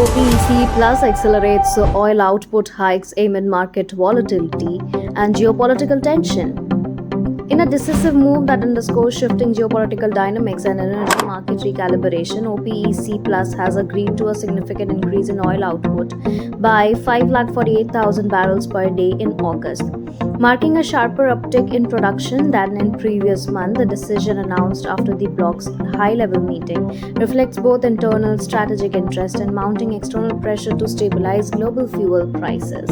OPEC Plus accelerates oil output hikes amid market volatility and geopolitical tension. In a decisive move that underscores shifting geopolitical dynamics and energy market recalibration, OPEC Plus has agreed to a significant increase in oil output by 548,000 barrels per day in August, marking a sharper uptick in production than in previous month. The decision, announced after the bloc's high-level meeting, reflects both internal strategic interest and mounting external pressure to stabilize global fuel prices.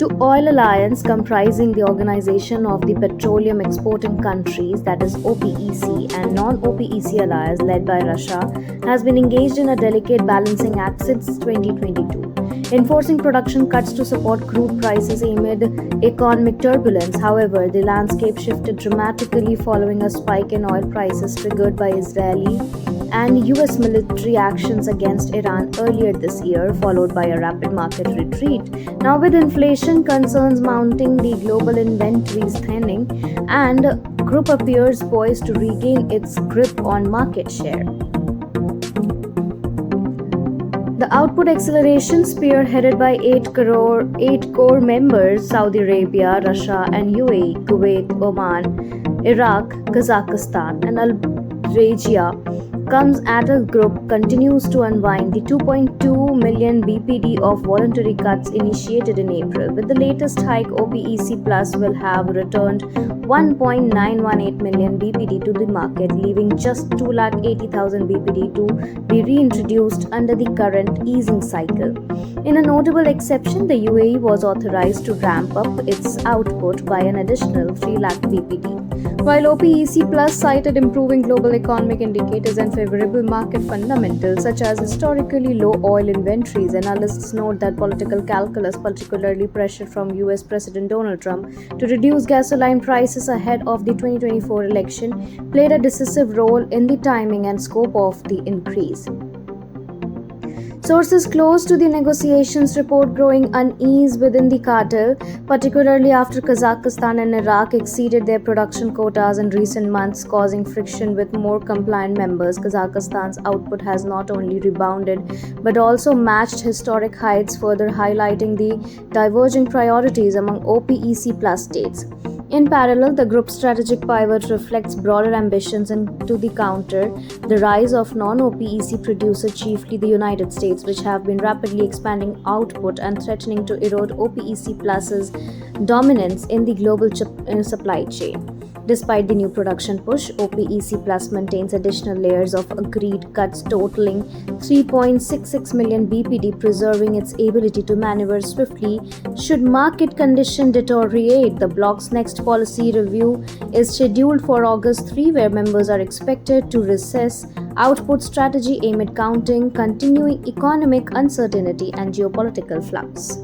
To oil alliance comprising the Organization of the Petroleum Exporting Countries, that is OPEC, and non-OPEC allies led by Russia, has been engaged in a delicate balancing act since 2022, enforcing production cuts to support crude prices amid economic turbulence. However, the landscape shifted dramatically following a spike in oil prices triggered by Israeli and U.S. military actions against Iran earlier this year, followed by a rapid market retreat. Now, with inflation concerns mounting, the global inventories thinning, and group appears poised to regain its grip on market share. The output acceleration, spearheaded by eight core members Saudi Arabia, Russia and UAE, Kuwait, Oman, Iraq, Kazakhstan, and Algeria, comes as a group continues to unwind the 2.2 million BPD of voluntary cuts initiated in April. With the latest hike, OPEC Plus will have returned 1.918 million BPD to the market, leaving just 280,000 BPD to be reintroduced under the current easing cycle. In a notable exception, the UAE was authorized to ramp up its output by an additional 3 lakh BPD. While OPEC Plus cited improving global economic indicators and favorable market fundamentals such as historically low oil inventories, analysts note that political calculus, particularly pressure from US President Donald Trump to reduce gasoline prices ahead of the 2024 election, played a decisive role in the timing and scope of the increase. Sources close to the negotiations report growing unease within the cartel, particularly after Kazakhstan and Iraq exceeded their production quotas in recent months, causing friction with more compliant members. Kazakhstan's output has not only rebounded but also matched historic heights, further highlighting the diverging priorities among OPEC Plus states. In parallel, the group's strategic pivot reflects broader ambitions and to the counter the rise of non-OPEC producers, chiefly the United States, which have been rapidly expanding output and threatening to erode OPEC Plus's dominance in the global supply chain. Despite the new production push, OPEC Plus maintains additional layers of agreed cuts totaling 3.66 million BPD, preserving its ability to maneuver swiftly should market conditions deteriorate. The bloc's next policy review is scheduled for August 3, where members are expected to reassess output strategy amid counting continuing economic uncertainty and geopolitical flux.